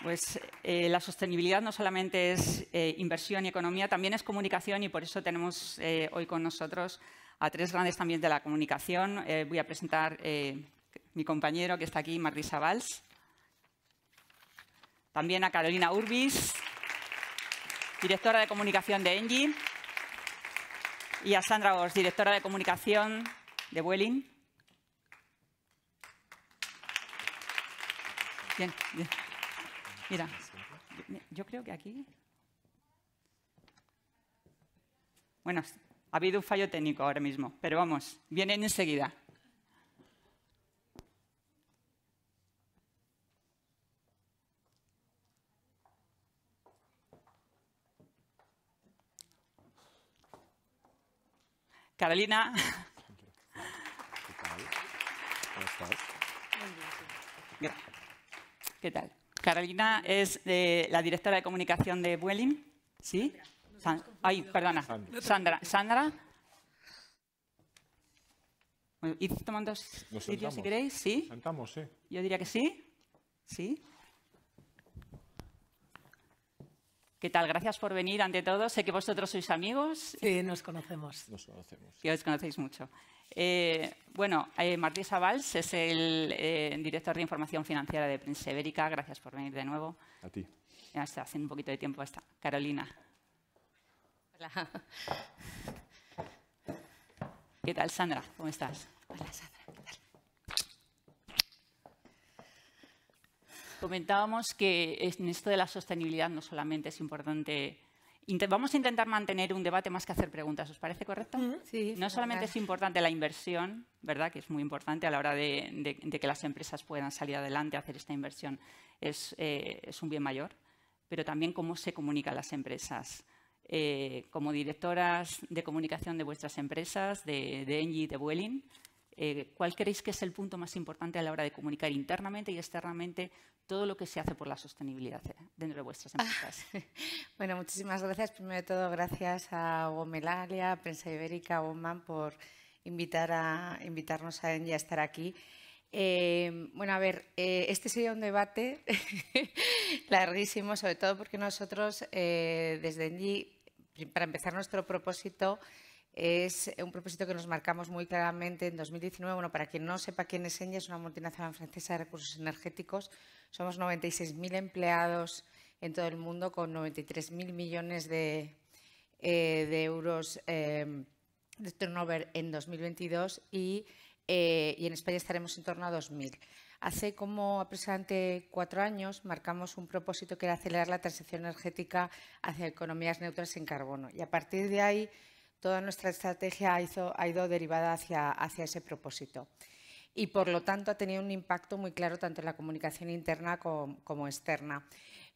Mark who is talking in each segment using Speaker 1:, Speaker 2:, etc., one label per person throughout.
Speaker 1: Pues la sostenibilidad no solamente es inversión y economía, también es comunicación y por eso tenemos hoy con nosotros a tres grandes también de la comunicación. Voy a presentar mi compañero que está aquí, Marisa Valls. También a Carolina Urbis, directora de comunicación de Engie. Y a Sandra Bosch, directora de comunicación de Vueling. Bien, bien. Mira, yo creo que aquí... Bueno, ha habido un fallo técnico ahora mismo, pero vamos, vienen enseguida. Carolina.
Speaker 2: ¿Qué tal? ¿Cómo estás?
Speaker 1: ¿Qué tal? Carolina es la directora de comunicación de Vueling. ¿Sí? Ay, perdona. Sandra. Bueno, ¿id tomando sitio si queréis? ¿Sí?
Speaker 2: Nos sentamos, sí.
Speaker 1: Yo diría que sí. ¿Sí? ¿Qué tal? Gracias por venir ante todo. Sé que vosotros sois amigos.
Speaker 3: Sí, nos conocemos.
Speaker 2: Nos conocemos.
Speaker 1: Que os conocéis mucho. Marisa Valls es el director de información financiera de Prensa Ibérica. Gracias por venir de nuevo.
Speaker 2: A ti.
Speaker 1: Ya está haciendo un poquito de tiempo esta. Carolina.
Speaker 3: Hola.
Speaker 1: ¿Qué tal, Sandra? ¿Cómo estás?
Speaker 3: Hola, Sandra. ¿Qué tal?
Speaker 1: Comentábamos que en esto de la sostenibilidad no solamente es importante... Vamos a intentar mantener un debate más que hacer preguntas. ¿Os parece correcto?
Speaker 3: Sí.
Speaker 1: No solamente es importante la inversión, ¿verdad?, que es muy importante a la hora de que las empresas puedan salir adelante, hacer esta inversión, es un bien mayor, pero también cómo se comunican las empresas. Como directoras de comunicación de vuestras empresas, de Engie y de Vueling, ¿cuál creéis que es el punto más importante a la hora de comunicar internamente y externamente todo lo que se hace por la sosteribilidad dentro de vuestras empresas?
Speaker 3: Bueno, muchísimas gracias. Primero de todo, gracias a Hugo Melalia, a Prensa Ibérica, a Woman por invitarnos a Engie a estar aquí. Bueno, a ver, este sería un debate larguísimo, sobre todo porque nosotros desde Engie, para empezar, nuestro propósito es un propósito que nos marcamos muy claramente en 2019. Bueno, para quien no sepa quién es Engie, es una multinacional francesa de recursos energéticos. Somos 96.000 empleados en todo el mundo con 93.000 millones de euros de turnover en 2022 y en España estaremos en torno a 2.000. Hace como aproximadamente 4 años marcamos un propósito que era acelerar la transición energética hacia economías neutras en carbono y a partir de ahí toda nuestra estrategia ha ido derivada hacia ese propósito. Y, por lo tanto, ha tenido un impacto muy claro tanto en la comunicación interna como externa.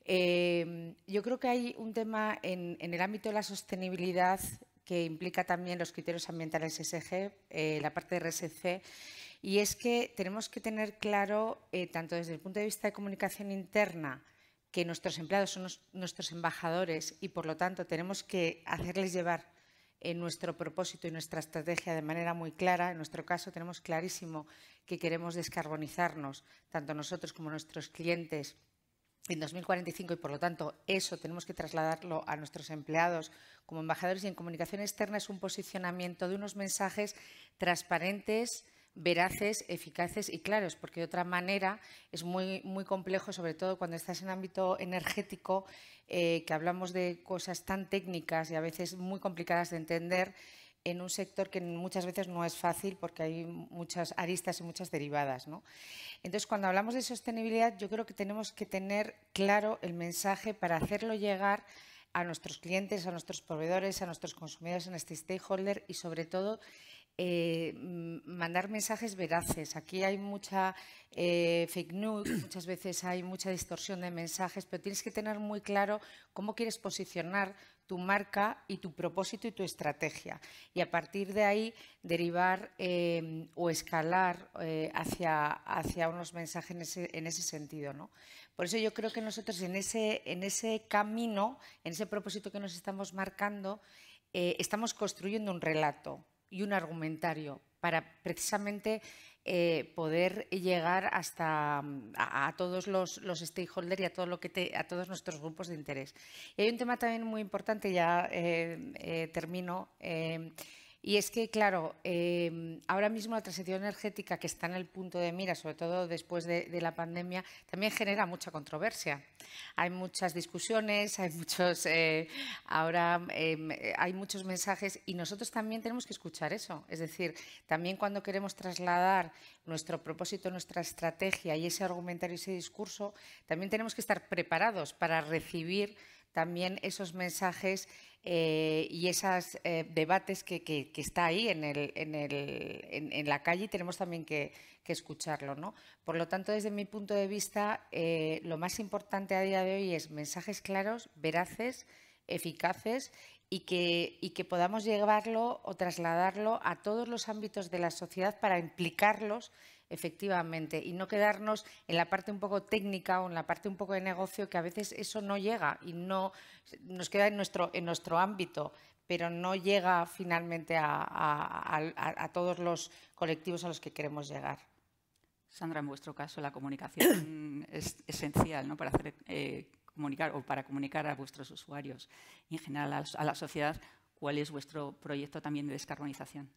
Speaker 3: Yo creo que hay un tema en el ámbito de la sostenibilidad que implica también los criterios ambientales ESG, la parte de RSC, y es que tenemos que tener claro, tanto desde el punto de vista de comunicación interna, que nuestros empleados son nuestros embajadores y, por lo tanto, tenemos que hacerles llevar nuestro propósito y nuestra estrategia de manera muy clara. En nuestro caso tenemos clarísimo que queremos descarbonizarnos, tanto nosotros como nuestros clientes, en 2045 y, por lo tanto, eso tenemos que trasladarlo a nuestros empleados como embajadores. Y en comunicación externa es un posicionamiento de unos mensajes transparentes, veraces, eficaces y claros, porque de otra manera es muy complejo, sobre todo cuando estás en ámbito energético, que hablamos de cosas tan técnicas y a veces muy complicadas de entender en un sector que muchas veces no es fácil porque hay muchas aristas y muchas derivadas, ¿no? Entonces, cuando hablamos de sostenibilidad, yo creo que tenemos que tener claro el mensaje para hacerlo llegar a nuestros clientes, a nuestros proveedores, a nuestros consumidores, a nuestro stakeholder y, sobre todo, mandar mensajes veraces. Aquí hay mucha fake news, muchas veces hay mucha distorsión de mensajes, pero tienes que tener muy claro cómo quieres posicionar tu marca y tu propósito y tu estrategia. Y a partir de ahí derivar o escalar hacia unos mensajes en ese sentido, ¿no? Por eso yo creo que nosotros en ese camino, en ese propósito que nos estamos marcando, estamos construyendo un relato y un argumentario para precisamente poder llegar hasta a todos los stakeholders y a todos nuestros grupos de interés. Y hay un tema también muy importante, ya termino, y es que, claro, ahora mismo la transición energética que está en el punto de mira, sobre todo después de la pandemia, también genera mucha controversia. Hay muchas discusiones, hay muchos mensajes y nosotros también tenemos que escuchar eso. Es decir, también cuando queremos trasladar nuestro propósito, nuestra estrategia y ese argumentario, ese discurso, también tenemos que estar preparados para recibir también esos mensajes y esos debates que está ahí en la calle y tenemos también que escucharlo, ¿no? Por lo tanto, desde mi punto de vista, lo más importante a día de hoy es mensajes claros, veraces, eficaces y que podamos llevarlo o trasladarlo a todos los ámbitos de la sociedad para implicarlos efectivamente, y no quedarnos en la parte un poco técnica o en la parte un poco de negocio, que a veces eso no llega y no nos queda en nuestro ámbito, pero no llega finalmente a todos los colectivos a los que queremos llegar.
Speaker 1: Sandra, en vuestro caso la comunicación es esencial, ¿no? Para hacer comunicar o para comunicar a vuestros usuarios y en general a la sociedad. ¿Cuál es vuestro proyecto también de descarbonización?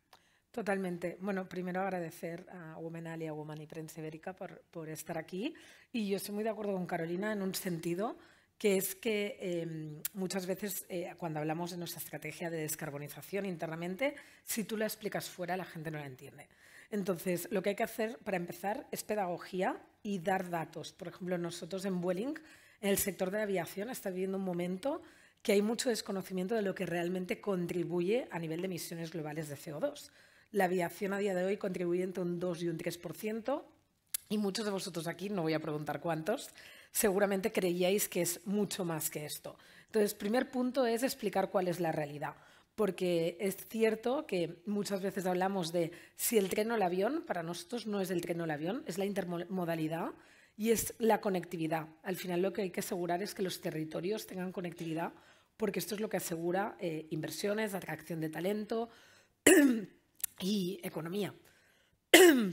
Speaker 4: Totalmente. Bueno, primero agradecer a Womenal y a Woman y Prensa Ibérica por estar aquí. Y yo estoy muy de acuerdo con Carolina en un sentido, que es que muchas veces cuando hablamos de nuestra estrategia de descarbonización internamente, si tú la explicas fuera, la gente no la entiende. Entonces, lo que hay que hacer para empezar es pedagogía y dar datos. Por ejemplo, nosotros en Vueling, en el sector de la aviación, está viviendo un momento que hay mucho desconocimiento de lo que realmente contribuye a nivel de emisiones globales de CO2. La aviación a día de hoy contribuye entre un 2 y un 3%, y muchos de vosotros aquí, no voy a preguntar cuántos, seguramente creíais que es mucho más que esto. Entonces, primer punto es explicar cuál es la realidad, porque es cierto que muchas veces hablamos de si el tren o el avión. Para nosotros no es el tren o el avión, es la intermodalidad y es la conectividad. Al final lo que hay que asegurar es que los territorios tengan conectividad, porque esto es lo que asegura inversiones, atracción de talento y economía.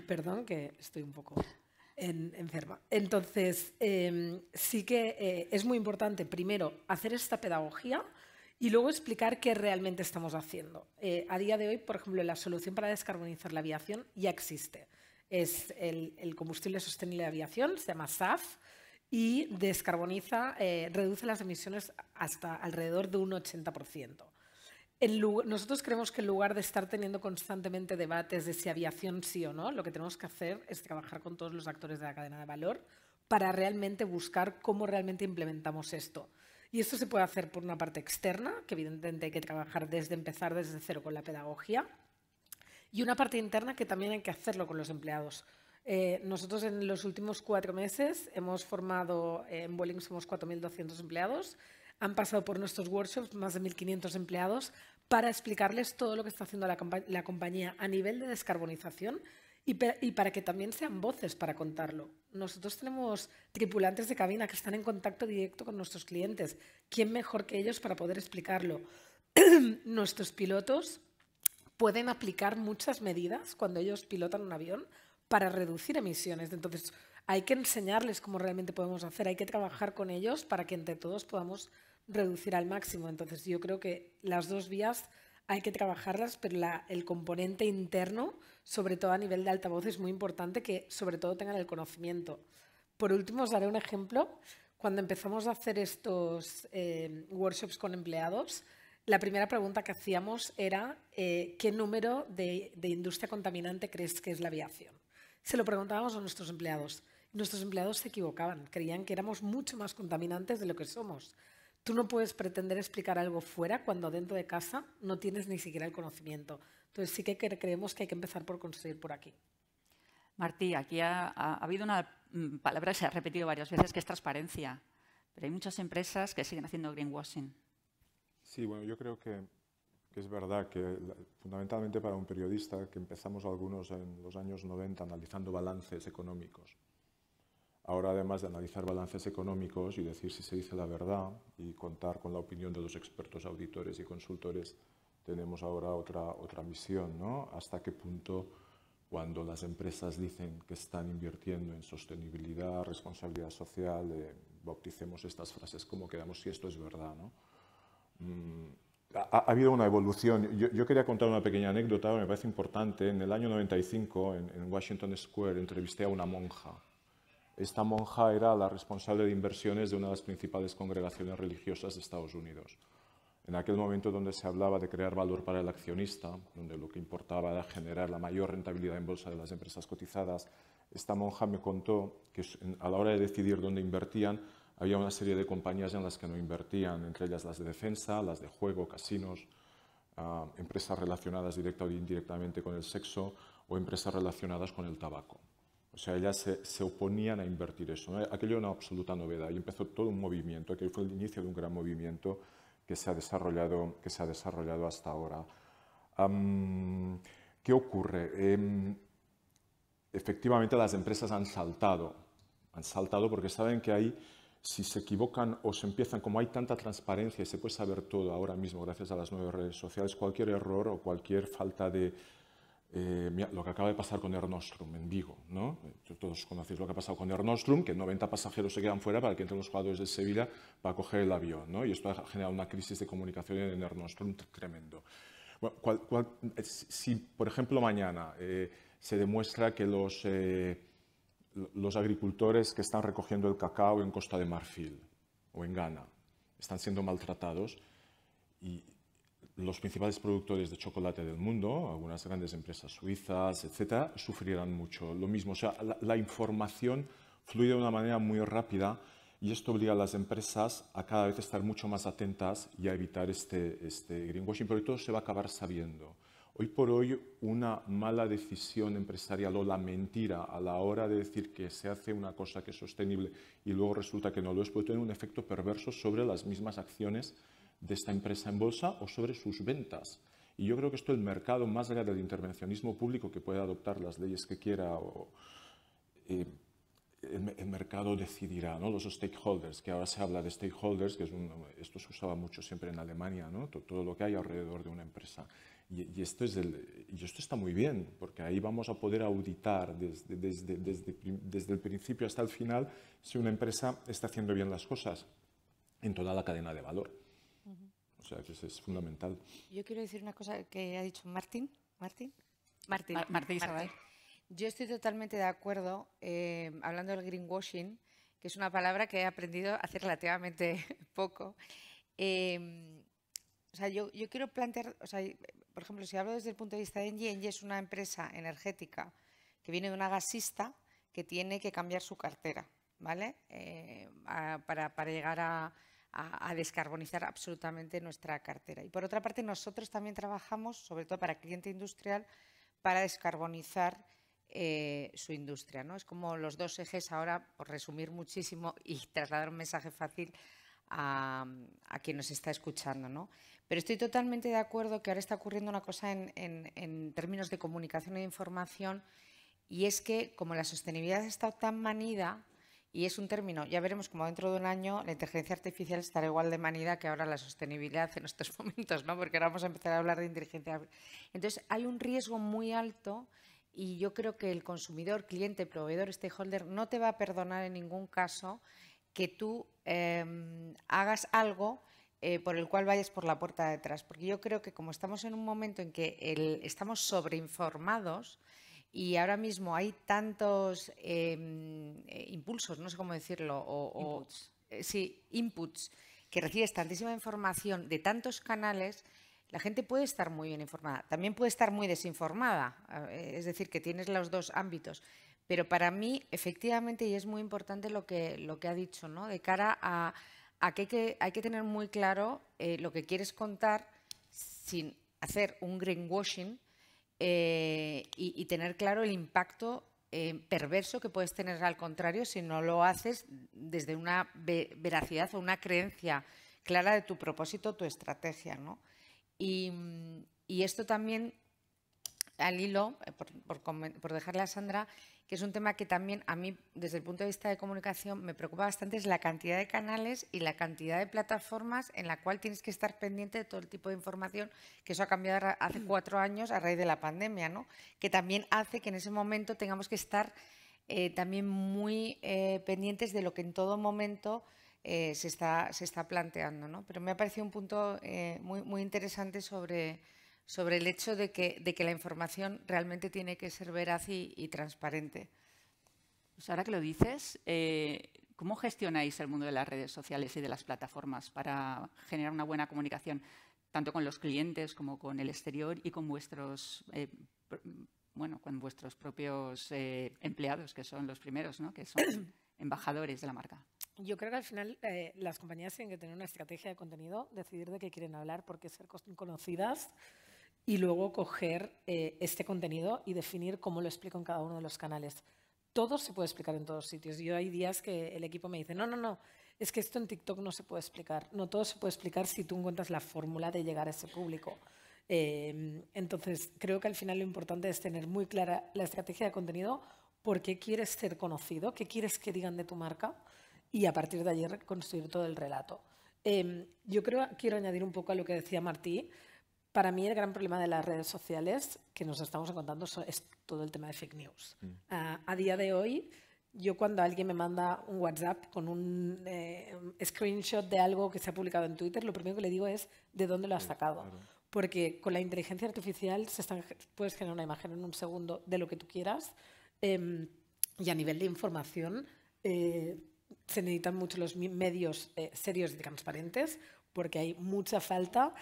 Speaker 4: Perdón, que estoy un poco enferma. Entonces, sí que es muy importante, primero, hacer esta pedagogía y luego explicar qué realmente estamos haciendo. A día de hoy, por ejemplo, la solución para descarbonizar la aviación ya existe. Es el combustible sostenible de aviación, se llama SAF, y descarboniza, reduce las emisiones hasta alrededor de un 80%. Nosotros creemos que en lugar de estar teniendo constantemente debates de si aviación sí o no, lo que tenemos que hacer es trabajar con todos los actores de la cadena de valor para realmente buscar cómo realmente implementamos esto. Y esto se puede hacer por una parte externa, que evidentemente hay que trabajar empezar desde cero con la pedagogía, y una parte interna que también hay que hacerlo con los empleados. Nosotros en los últimos 4 meses hemos formado, en Vueling somos 4.200 empleados, han pasado por nuestros workshops más de 1.500 empleados para explicarles todo lo que está haciendo la compañía a nivel de descarbonización y para que también sean voces para contarlo. Nosotros tenemos tripulantes de cabina que están en contacto directo con nuestros clientes. ¿Quién mejor que ellos para poder explicarlo? Nuestros pilotos pueden aplicar muchas medidas cuando ellos pilotan un avión para reducir emisiones. Entonces, hay que enseñarles cómo realmente podemos hacer, hay que trabajar con ellos para que entre todos podamos reducir al máximo. Entonces, yo creo que las dos vías hay que trabajarlas, pero el componente interno, sobre todo a nivel de altavoz, es muy importante que sobre todo tengan el conocimiento. Por último, os daré un ejemplo. Cuando empezamos a hacer estos workshops con empleados, la primera pregunta que hacíamos era ¿qué número de industria contaminante crees que es la aviación? Se lo preguntábamos a nuestros empleados. Nuestros empleados se equivocaban, creían que éramos mucho más contaminantes de lo que somos. Tú no puedes pretender explicar algo fuera cuando dentro de casa no tienes ni siquiera el conocimiento. Entonces sí que creemos que hay que empezar por construir por aquí.
Speaker 1: Martí, aquí ha habido una palabra que se ha repetido varias veces, que es transparencia. Pero hay muchas empresas que siguen haciendo greenwashing.
Speaker 2: Sí, bueno, yo creo que es verdad que fundamentalmente para un periodista, que empezamos algunos en los años 90 analizando balances económicos. Ahora, además de analizar balances económicos y decir si se dice la verdad y contar con la opinión de los expertos auditores y consultores, tenemos ahora otra misión, ¿no? Hasta qué punto cuando las empresas dicen que están invirtiendo en sostenibilidad, responsabilidad social, bauticemos estas frases como queramos si esto es verdad, ¿no? Ha habido una evolución. Yo quería contar una pequeña anécdota que me parece importante. En el año 95, en Washington Square, entrevisté a una monja. Esta monja era la responsable de inversiones de una de las principales congregaciones religiosas de Estados Unidos. En aquel momento donde se hablaba de crear valor para el accionista, donde lo que importaba era generar la mayor rentabilidad en bolsa de las empresas cotizadas, esta monja me contó que a la hora de decidir dónde invertían, había una serie de compañías en las que no invertían, entre ellas las de defensa, las de juego, casinos, empresas relacionadas directa o indirectamente con el sexo o empresas relacionadas con el tabaco. O sea, ellas se oponían a invertir eso, ¿no? Aquello era una absoluta novedad y empezó todo un movimiento, que fue el inicio de un gran movimiento que se ha desarrollado hasta ahora. ¿Qué ocurre? Efectivamente, las empresas han saltado porque saben que ahí, si se equivocan o se empiezan, como hay tanta transparencia y se puede saber todo ahora mismo gracias a las nuevas redes sociales, cualquier error o cualquier falta de... mira, lo que acaba de pasar con Air Nostrum en Vigo, ¿no? Todos conocéis lo que ha pasado con Air Nostrum, que 90 pasajeros se quedan fuera para que entren los jugadores de Sevilla para coger el avión, ¿no? Y esto ha generado una crisis de comunicación en Air Nostrum tremendo. Bueno, si, por ejemplo, mañana se demuestra que los agricultores que están recogiendo el cacao en Costa de Marfil o en Ghana están siendo maltratados y los principales productores de chocolate del mundo, algunas grandes empresas suizas, etcétera, sufrirán mucho. Lo mismo, o sea, la información fluye de una manera muy rápida y esto obliga a las empresas a cada vez estar mucho más atentas y a evitar este greenwashing, pero todo se va a acabar sabiendo. Hoy por hoy, una mala decisión empresarial o la mentira a la hora de decir que se hace una cosa que es sostenible y luego resulta que no lo es, puede tener un efecto perverso sobre las mismas acciones de esta empresa en bolsa o sobre sus ventas. Y yo creo que esto el mercado, más allá del intervencionismo público que puede adoptar las leyes que quiera, el mercado decidirá, ¿no? Los stakeholders, que ahora se habla de stakeholders, que esto se usaba mucho siempre en Alemania, ¿no? Todo lo que hay alrededor de una empresa. Y esto está muy bien, porque ahí vamos a poder auditar desde el principio hasta el final si una empresa está haciendo bien las cosas en toda la cadena de valor. O sea, que eso es fundamental.
Speaker 3: Yo quiero decir una cosa que ha dicho Martín.
Speaker 1: Martín Isabel.
Speaker 3: Yo estoy totalmente de acuerdo, hablando del greenwashing, que es una palabra que he aprendido hace relativamente poco. O sea, yo quiero plantear, o sea, por ejemplo, si hablo desde el punto de vista de Engie, Engie es una empresa energética que viene de una gasista que tiene que cambiar su cartera, ¿vale? Para llegar a descarbonizar absolutamente nuestra cartera. Y por otra parte, nosotros también trabajamos, sobre todo para cliente industrial, para descarbonizar su industria, ¿no? Es como los dos ejes ahora, por resumir muchísimo y trasladar un mensaje fácil a quien nos está escuchando, ¿no? Pero estoy totalmente de acuerdo que ahora está ocurriendo una cosa en términos de comunicación e información, y es que como la sostenibilidad ha estado tan manida, y es un término, ya veremos como dentro de un año la inteligencia artificial estará igual de manida que ahora la sostenibilidad en estos momentos, ¿no? Porque ahora vamos a empezar a hablar de inteligencia artificial. Entonces hay un riesgo muy alto y yo creo que el consumidor, cliente, proveedor, stakeholder no te va a perdonar en ningún caso que tú hagas algo por el cual vayas por la puerta de atrás. Porque yo creo que como estamos en un momento en que estamos sobreinformados y ahora mismo hay tantos impulsos, no sé cómo decirlo, inputs, que recibes tantísima información de tantos canales, la gente puede estar muy bien informada. También puede estar muy desinformada, es decir, que tienes los dos ámbitos. Pero para mí, efectivamente, y es muy importante lo que ha dicho, ¿no? De cara a que hay que tener muy claro lo que quieres contar sin hacer un greenwashing y tener claro el impacto perverso que puedes tener al contrario si no lo haces desde una veracidad o una creencia clara de tu propósito, tu estrategia, ¿no? Y esto también al hilo, por dejarle a Sandra, que es un tema que también a mí, desde el punto de vista de comunicación, me preocupa bastante, es la cantidad de canales y la cantidad de plataformas en la cual tienes que estar pendiente de todo el tipo de información, que eso ha cambiado hace 4 años a raíz de la pandemia, ¿no? Que también hace que en ese momento tengamos que estar también muy pendientes de lo que en todo momento se está planteando, ¿no? Pero me ha parecido un punto muy interesante sobre el hecho de que la información realmente tiene que ser veraz y transparente.
Speaker 1: Pues ahora que lo dices, ¿cómo gestionáis el mundo de las redes sociales y de las plataformas para generar una buena comunicación, tanto con los clientes como con el exterior y con vuestros propios empleados, que son los primeros, ¿no? Que son embajadores de la marca?
Speaker 4: Yo creo que al final las compañías tienen que tener una estrategia de contenido, decidir de qué quieren hablar, por qué ser conocidas y luego coger este contenido y definir cómo lo explico en cada uno de los canales. Todo se puede explicar en todos sitios. Yo hay días que el equipo me dice, no, es que esto en TikTok no se puede explicar. No todo se puede explicar si tú encuentras la fórmula de llegar a ese público. Entonces, creo que al final lo importante es tener muy clara la estrategia de contenido, por qué quieres ser conocido, qué quieres que digan de tu marca y a partir de allí construir todo el relato. Yo quiero añadir un poco a lo que decía Martí. Para mí el gran problema de las redes sociales que nos estamos encontrando es todo el tema de fake news. A día de hoy, yo cuando alguien me manda un WhatsApp con un screenshot de algo que se ha publicado en Twitter, lo primero que le digo es ¿de dónde lo has sacado? Claro. Porque con la inteligencia artificial puedes generar una imagen en un segundo de lo que tú quieras y a nivel de información se necesitan mucho los medios serios y transparentes porque hay mucha falta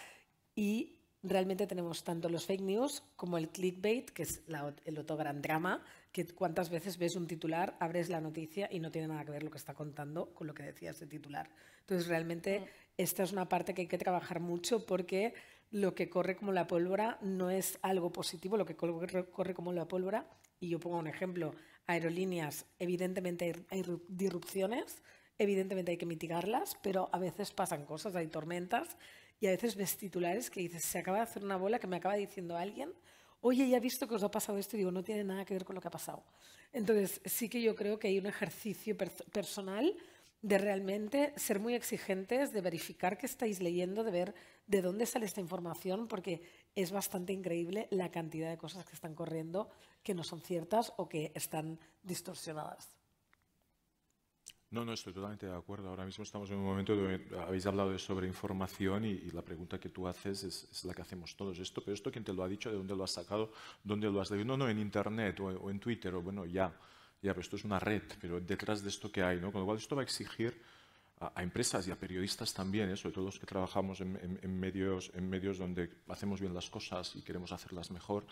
Speaker 4: y realmente tenemos tanto los fake news como el clickbait, que es el otro gran drama, que cuántas veces ves un titular, abres la noticia y no tiene nada que ver lo que está contando con lo que decía ese titular. Entonces, realmente esta es una parte que hay que trabajar mucho porque lo que corre como la pólvora no es algo positivo, lo que corre como la pólvora, y yo pongo un ejemplo, aerolíneas, evidentemente hay disrupciones, evidentemente hay que mitigarlas, pero a veces pasan cosas, hay tormentas, y a veces ves titulares que dices, se acaba de hacer una bola que me acaba diciendo alguien, oye, ya he visto que os ha pasado esto, y digo, no tiene nada que ver con lo que ha pasado. Entonces, sí que yo creo que hay un ejercicio personal de realmente ser muy exigentes, de verificar qué estáis leyendo, de ver de dónde sale esta información, porque es bastante increíble la cantidad de cosas que están corriendo que no son ciertas o que están distorsionadas.
Speaker 2: No, estoy totalmente de acuerdo. Ahora mismo estamos en un momento donde habéis hablado de sobreinformación y la pregunta que tú haces es la que hacemos todos. ¿Pero esto quién te lo ha dicho? ¿De dónde lo has sacado? ¿Dónde lo has leído? No, en Internet o en Twitter. O bueno, ya, pero esto es una red. Pero detrás de esto, ¿qué hay? ¿No? Con lo cual esto va a exigir a empresas y a periodistas también, sobre todo los que trabajamos en medios donde hacemos bien las cosas y queremos hacerlas mejor,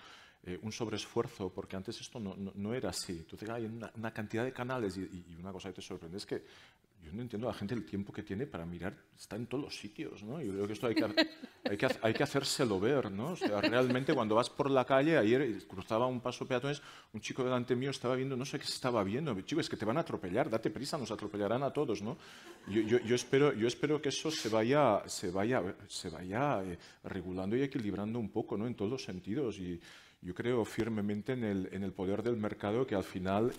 Speaker 2: un sobreesfuerzo, porque antes esto no era así. Entonces hay una cantidad de canales y una cosa que te sorprende es que yo no entiendo a la gente el tiempo que tiene para mirar, está en todos los sitios, ¿no? Yo creo que esto hay que hacérselo ver, ¿no? O sea, realmente cuando vas por la calle, ayer cruzaba un paso peatones, un chico delante mío estaba viendo, no sé qué se estaba viendo, chico, es que te van a atropellar, date prisa, nos atropellarán a todos, ¿no? Yo espero que eso se vaya regulando y equilibrando un poco, ¿no? En todos los sentidos y yo creo firmemente en el poder del mercado que al final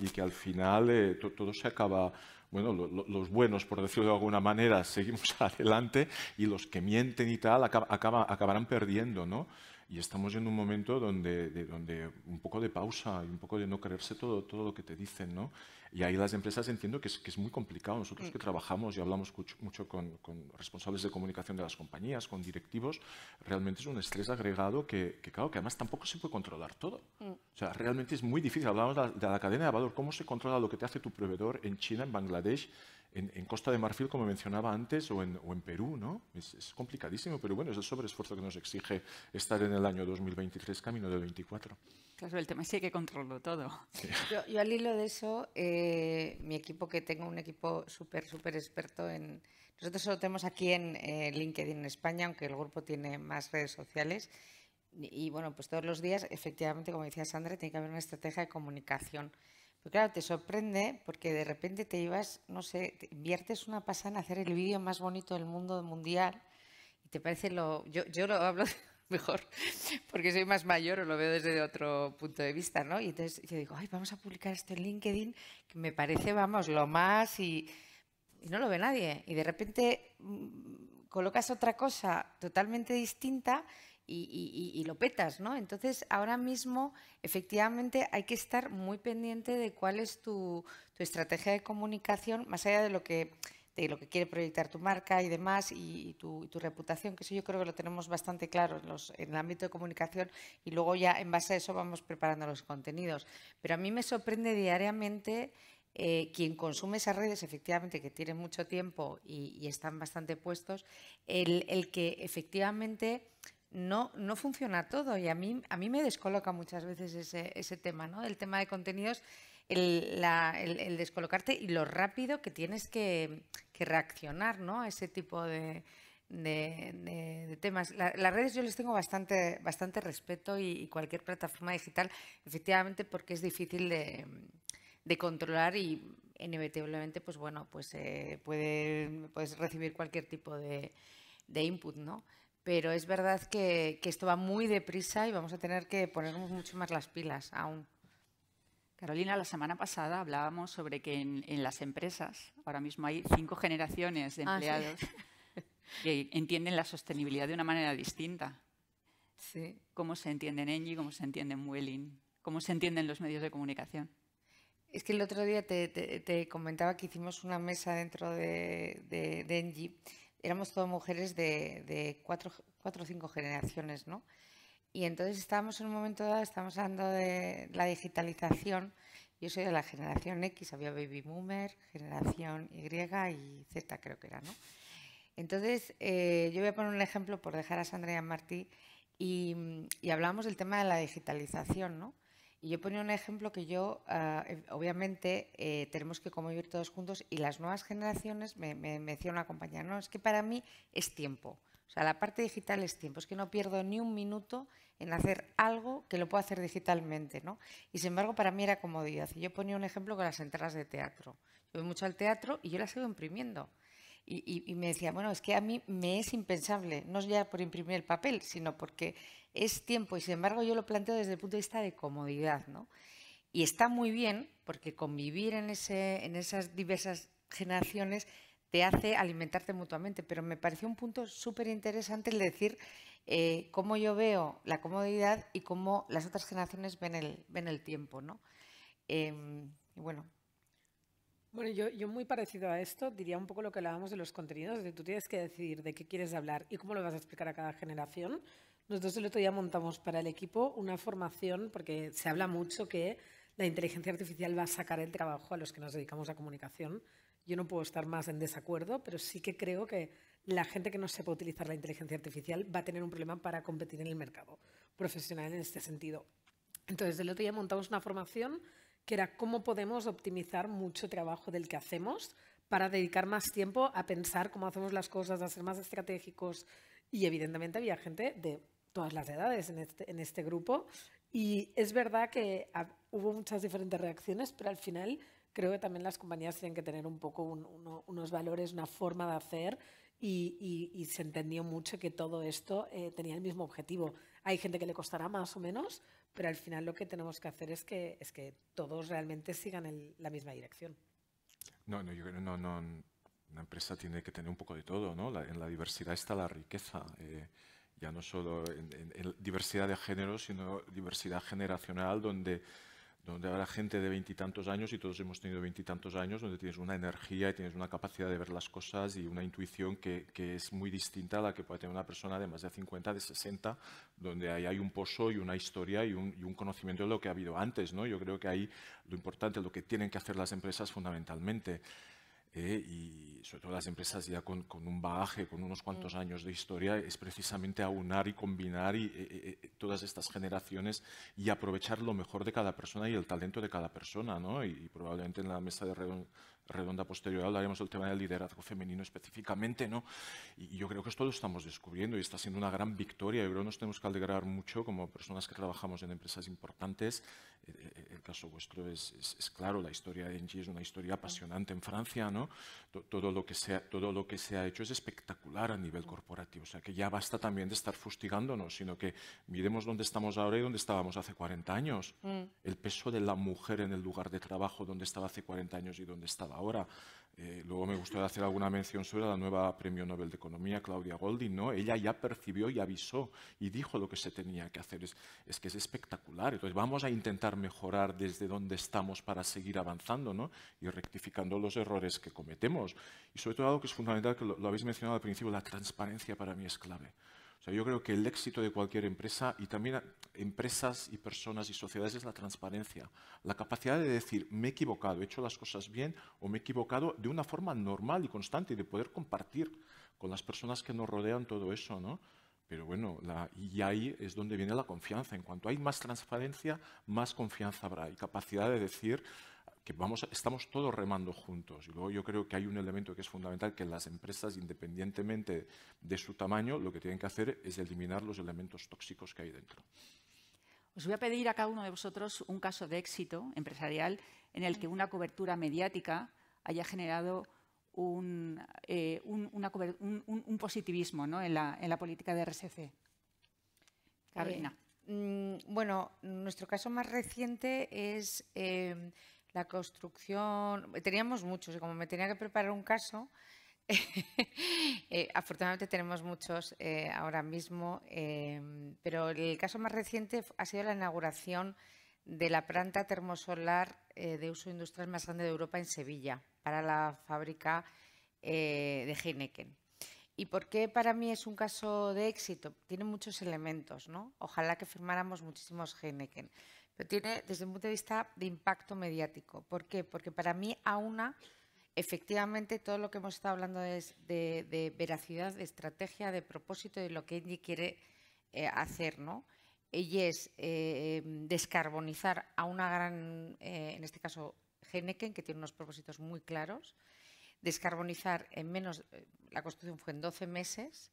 Speaker 2: todo se acaba. Bueno, los buenos, por decirlo de alguna manera, seguimos adelante y los que mienten y tal acabarán perdiendo, ¿no? Y estamos en un momento donde un poco de pausa y un poco de no creerse todo lo que te dicen, ¿no? Y ahí las empresas entiendo que es muy complicado. Nosotros que trabajamos y hablamos mucho con responsables de comunicación de las compañías, con directivos, realmente es un estrés agregado que claro, que además tampoco se puede controlar todo. O sea, realmente es muy difícil. Hablamos de la cadena de valor, cómo se controla lo que te hace tu proveedor en China, en Bangladesh, en Costa de Marfil, como mencionaba antes, o en Perú, ¿no? Es complicadísimo, pero bueno, es el sobreesfuerzo que nos exige estar en el año 2023, camino del 24.
Speaker 1: Claro, el tema es que hay que controlarlo todo.
Speaker 3: Sí. Yo al hilo de eso, mi equipo, que tengo un equipo súper experto en... Nosotros solo tenemos aquí en LinkedIn en España, aunque el grupo tiene más redes sociales. Y bueno, pues todos los días, efectivamente, como decía Sandra, tiene que haber una estrategia de comunicación. Pero claro, te sorprende porque de repente te ibas, no sé, te inviertes una pasada en hacer el vídeo más bonito del mundo mundial y te parece yo lo hablo mejor porque soy más mayor o lo veo desde otro punto de vista, ¿no? Y entonces yo digo, ay, vamos a publicar esto en LinkedIn, que me parece, vamos, lo más y no lo ve nadie. Y de repente colocas otra cosa totalmente distinta y lo petas, ¿no? Entonces, ahora mismo, efectivamente, hay que estar muy pendiente de cuál es tu estrategia de comunicación, más allá de lo que quiere proyectar tu marca y demás, y tu reputación, que eso yo creo que lo tenemos bastante claro en el ámbito de comunicación, y luego ya en base a eso vamos preparando los contenidos. Pero a mí me sorprende diariamente quien consume esas redes, efectivamente, que tienen mucho tiempo y están bastante puestos, el que efectivamente no funciona todo. Y a mí me descoloca muchas veces ese tema, ¿no? El tema de contenidos, el descolocarte y lo rápido que tienes que reaccionar, ¿no? A ese tipo de temas. Las redes yo les tengo bastante respeto y cualquier plataforma digital, efectivamente, porque es difícil de controlar y inevitablemente, pues bueno, pues puedes recibir cualquier tipo de input, ¿no? Pero es verdad que esto va muy deprisa y vamos a tener que ponernos mucho más las pilas aún.
Speaker 1: Carolina, la semana pasada hablábamos sobre que en las empresas ahora mismo hay 5 generaciones de empleados que entienden la sostenibilidad de una manera distinta.
Speaker 3: Sí.
Speaker 1: ¿Cómo se entiende en Engie? ¿Cómo se entiende en Vueling? ¿Cómo se entienden los medios de comunicación?
Speaker 3: Es que el otro día te comentaba que hicimos una mesa dentro de Engie. Éramos todas mujeres de 4 o 5 generaciones, ¿no? Y entonces estábamos en un momento dado, estábamos hablando de la digitalización. Yo soy de la generación X, había Baby Boomer, generación Y y Z creo que era, ¿no? Entonces, yo voy a poner un ejemplo por dejar a Sandra y a Martí y hablábamos del tema de la digitalización, ¿no? Y yo ponía un ejemplo que yo, obviamente, tenemos que convivir todos juntos y las nuevas generaciones, me decía una compañera, no, es que para mí es tiempo. O sea, la parte digital es tiempo, es que no pierdo ni un minuto en hacer algo que lo puedo hacer digitalmente, ¿no? Y sin embargo, para mí era comodidad. Y yo ponía un ejemplo con las entradas de teatro. Yo voy mucho al teatro y yo las sigo imprimiendo. Y me decía, bueno, es que a mí me es impensable, no es ya por imprimir el papel, sino porque es tiempo y sin embargo yo lo planteo desde el punto de vista de comodidad, ¿no? Y está muy bien porque convivir en esas diversas generaciones te hace alimentarte mutuamente, pero me pareció un punto súper interesante el decir cómo yo veo la comodidad y cómo las otras generaciones ven el tiempo, ¿no? Y bueno.
Speaker 4: Bueno, yo muy parecido a esto diría un poco lo que hablábamos de los contenidos, de tú tienes que decidir de qué quieres hablar y cómo lo vas a explicar a cada generación. Nosotros el otro día montamos para el equipo una formación porque se habla mucho que la inteligencia artificial va a sacar el trabajo a los que nos dedicamos a comunicación. Yo no puedo estar más en desacuerdo, pero sí que creo que la gente que no sepa utilizar la inteligencia artificial va a tener un problema para competir en el mercado profesional en este sentido. Entonces, el otro día montamos una formación que era cómo podemos optimizar mucho trabajo del que hacemos para dedicar más tiempo a pensar cómo hacemos las cosas, a ser más estratégicos. Y evidentemente había gente de todas las edades en este grupo. Y es verdad que hubo muchas diferentes reacciones, pero al final creo que también las compañías tienen que tener un poco unos valores, una forma de hacer y se entendió mucho que todo esto tenía el mismo objetivo. Hay gente que le costará más o menos, pero al final lo que tenemos que hacer es que todos realmente sigan la misma dirección.
Speaker 2: No, yo creo que no. Una empresa tiene que tener un poco de todo, ¿no? En la diversidad está la riqueza. Ya no solo en diversidad de género, sino diversidad generacional, donde habrá gente de 20 y tantos años, y todos hemos tenido 20 y tantos años, donde tienes una energía y tienes una capacidad de ver las cosas y una intuición que es muy distinta a la que puede tener una persona de más de 50, de 60, donde ahí hay un pozo y una historia y un conocimiento de lo que ha habido antes, ¿no? Yo creo que ahí lo importante, lo que tienen que hacer las empresas fundamentalmente, y sobre todo las empresas ya con un bagaje, con unos cuantos años de historia, es precisamente aunar y combinar todas estas generaciones y aprovechar lo mejor de cada persona y el talento de cada persona, ¿no? Y probablemente en la mesa de redonda posterior hablaremos del tema del liderazgo femenino específicamente, ¿no? Y yo creo que esto lo estamos descubriendo y está siendo una gran victoria. Yo creo que nos tenemos que alegrar mucho como personas que trabajamos en empresas importantes. El caso vuestro es claro, la historia de Engie es una historia apasionante en Francia, ¿no? Todo lo que se ha hecho es espectacular a nivel corporativo. O sea, que ya basta también de estar fustigándonos, sino que miremos dónde estamos ahora y dónde estábamos hace 40 años. El peso de la mujer en el lugar de trabajo, dónde estaba hace 40 años y dónde estaba ahora. Luego me gustaría hacer alguna mención sobre la nueva Premio Nobel de Economía, Claudia Goldin, ¿no? Ella ya percibió y avisó y dijo lo que se tenía que hacer. Es que es espectacular. Entonces vamos a intentar mejorar desde donde estamos para seguir avanzando, ¿no? Y rectificando los errores que cometemos. Y sobre todo algo que es fundamental, que lo habéis mencionado al principio, la transparencia para mí es clave. O sea, yo creo que el éxito de cualquier empresa, y también empresas y personas y sociedades, es la transparencia. La capacidad de decir, me he equivocado, he hecho las cosas bien o me he equivocado de una forma normal y constante y de poder compartir con las personas que nos rodean todo eso, ¿no? Pero bueno, y ahí es donde viene la confianza. En cuanto hay más transparencia, más confianza habrá y capacidad de decir que estamos todos remando juntos. Y luego yo creo que hay un elemento que es fundamental, que las empresas, independientemente de su tamaño, lo que tienen que hacer es eliminar los elementos tóxicos que hay dentro.
Speaker 1: Os voy a pedir a cada uno de vosotros un caso de éxito empresarial en el que una cobertura mediática haya generado un positivismo, ¿no? en la política de RSC. Carolina.
Speaker 3: Bueno, nuestro caso más reciente es la construcción. Teníamos muchos y como me tenía que preparar un caso, afortunadamente tenemos muchos ahora mismo, pero el caso más reciente ha sido la inauguración de la planta termosolar de uso industrial más grande de Europa en Sevilla, para la fábrica de Heineken. ¿Y por qué para mí es un caso de éxito? Tiene muchos elementos, ¿no? Ojalá que firmáramos muchísimos Heineken, pero tiene desde un punto de vista de impacto mediático. ¿Por qué? Porque para mí aúna efectivamente todo lo que hemos estado hablando de veracidad, de estrategia, de propósito, de lo que Engie quiere hacer, ¿no? Y es descarbonizar a una gran, en este caso Heineken, que tiene unos propósitos muy claros, descarbonizar en menos, la construcción fue en 12 meses,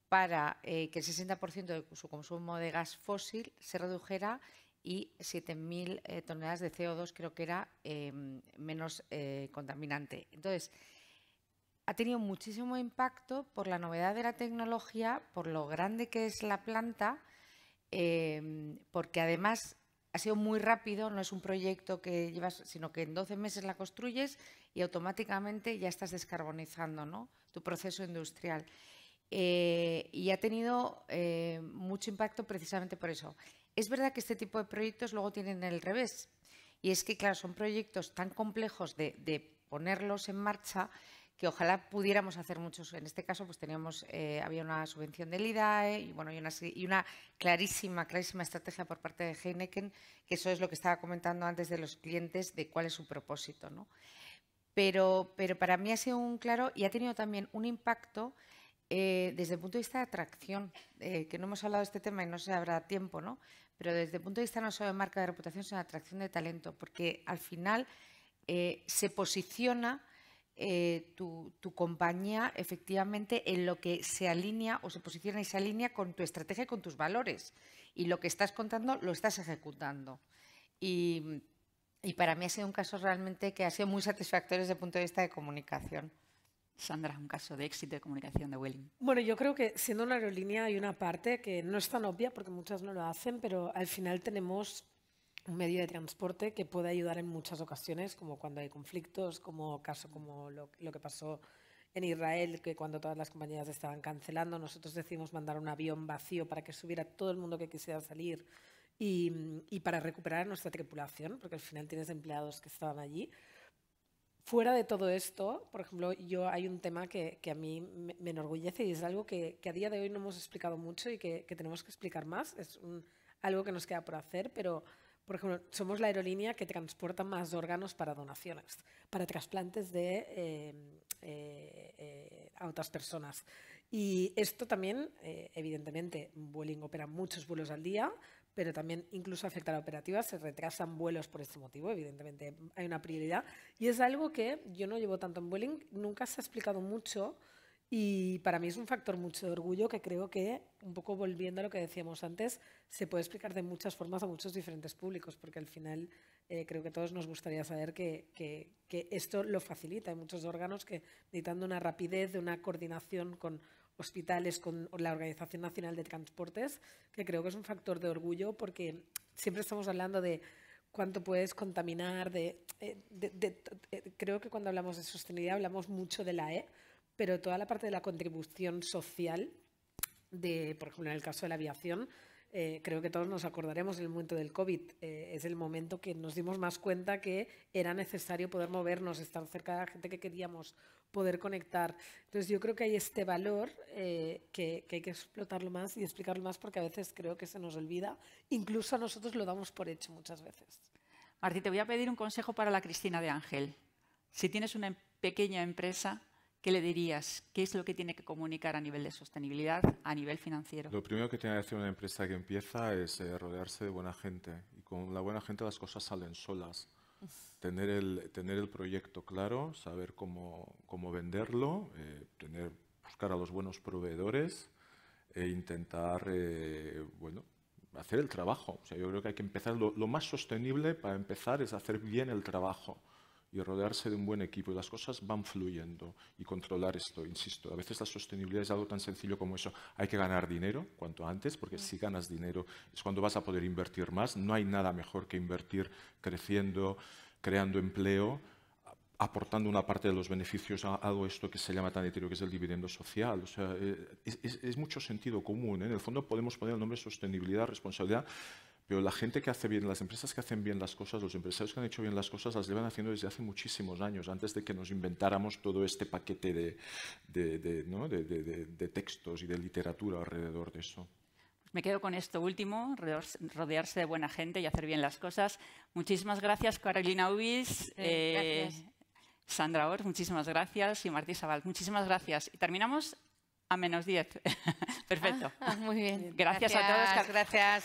Speaker 3: para que el 60% de su consumo de gas fósil se redujera y 7.000 toneladas de CO2 creo que era menos contaminante. Entonces, ha tenido muchísimo impacto por la novedad de la tecnología, por lo grande que es la planta, porque además ha sido muy rápido, no es un proyecto que llevas, sino que en 12 meses la construyes y automáticamente ya estás descarbonizando, ¿no? Tu proceso industrial. Y ha tenido mucho impacto precisamente por eso. Es verdad que este tipo de proyectos luego tienen el revés. Y es que, claro, son proyectos tan complejos de ponerlos en marcha que ojalá pudiéramos hacer muchos. En este caso, pues teníamos, había una subvención del IDAE y, bueno, y una clarísima estrategia por parte de Heineken, que eso es lo que estaba comentando antes de los clientes, de cuál es su propósito, ¿no? Pero para mí ha sido un claro y ha tenido también un impacto desde el punto de vista de atracción, que no hemos hablado de este tema y no sé si habrá tiempo, ¿no? Pero desde el punto de vista no solo de marca de reputación, sino de atracción de talento, porque al final se posiciona tu compañía efectivamente en lo que se alinea o se posiciona y se alinea con tu estrategia y con tus valores. Y lo que estás contando lo estás ejecutando. Y para mí ha sido un caso realmente que ha sido muy satisfactorio desde el punto de vista de comunicación.
Speaker 1: Sandra, un caso de éxito de comunicación de Vueling.
Speaker 4: Bueno, yo creo que siendo una aerolínea hay una parte que no es tan obvia porque muchas no lo hacen, pero al final tenemos un medio de transporte que puede ayudar en muchas ocasiones, como cuando hay conflictos, como lo que pasó en Israel, que cuando todas las compañías estaban cancelando, nosotros decidimos mandar un avión vacío para que subiera todo el mundo que quisiera salir y para recuperar a nuestra tripulación, porque al final tienes empleados que estaban allí. Fuera de todo esto, por ejemplo, hay un tema que a mí me enorgullece y es algo que a día de hoy no hemos explicado mucho y que tenemos que explicar más. Es algo que nos queda por hacer, pero, por ejemplo, somos la aerolínea que transporta más órganos para donaciones, para trasplantes a otras personas. Y esto también, evidentemente, Vueling opera muchos vuelos al día, pero también incluso afecta a la operativa, se retrasan vuelos por este motivo, evidentemente hay una prioridad. Y es algo que yo no llevo tanto en Vueling, nunca se ha explicado mucho y para mí es un factor mucho de orgullo que creo que, un poco volviendo a lo que decíamos antes, se puede explicar de muchas formas a muchos diferentes públicos, porque al final creo que todos nos gustaría saber que esto lo facilita. Hay muchos órganos que, necesitando una rapidez, de una coordinación con hospitales, con la Organización Nacional de Transportes, que creo que es un factor de orgullo porque siempre estamos hablando de cuánto puedes contaminar, creo que cuando hablamos de sostenibilidad hablamos mucho de la E, pero toda la parte de la contribución social, por ejemplo, en el caso de la aviación, creo que todos nos acordaremos en el momento del COVID. Es el momento que nos dimos más cuenta que era necesario poder movernos, estar cerca de la gente que queríamos, poder conectar. Entonces yo creo que hay este valor que hay que explotarlo más y explicarlo más porque a veces creo que se nos olvida. Incluso a nosotros lo damos por hecho muchas veces.
Speaker 1: Martí, te voy a pedir un consejo para la Cristina de Ángel. Si tienes una pequeña empresa, ¿qué le dirías? ¿Qué es lo que tiene que comunicar a nivel de sostenibilidad, a nivel financiero?
Speaker 2: Lo primero que tiene que hacer una empresa que empieza es rodearse de buena gente. Y con la buena gente las cosas salen solas. Tener el proyecto claro, saber cómo venderlo, buscar a los buenos proveedores e intentar hacer el trabajo. O sea, yo creo que hay que empezar. Lo más sostenible para empezar es hacer bien el trabajo y rodearse de un buen equipo y las cosas van fluyendo y controlar esto, insisto. A veces la sostenibilidad es algo tan sencillo como eso. Hay que ganar dinero cuanto antes, porque si ganas dinero es cuando vas a poder invertir más. No hay nada mejor que invertir creciendo, creando empleo, aportando una parte de los beneficios a algo esto que se llama tan etéreo, que es el dividendo social. O sea, es mucho sentido común, ¿eh? En el fondo podemos poner el nombre sostenibilidad, responsabilidad, pero la gente que hace bien, las empresas que hacen bien las cosas, los empresarios que han hecho bien las cosas, las llevan haciendo desde hace muchísimos años, antes de que nos inventáramos todo este paquete de textos y de literatura alrededor de eso.
Speaker 1: Me quedo con esto último, rodearse de buena gente y hacer bien las cosas. Muchísimas gracias, Carolina Ubis.
Speaker 3: Gracias.
Speaker 1: Sandra Ors, muchísimas gracias. Y Martí Sabal, muchísimas gracias. Y terminamos a -10. Perfecto.
Speaker 3: Muy bien.
Speaker 1: Gracias a todos.
Speaker 3: Gracias.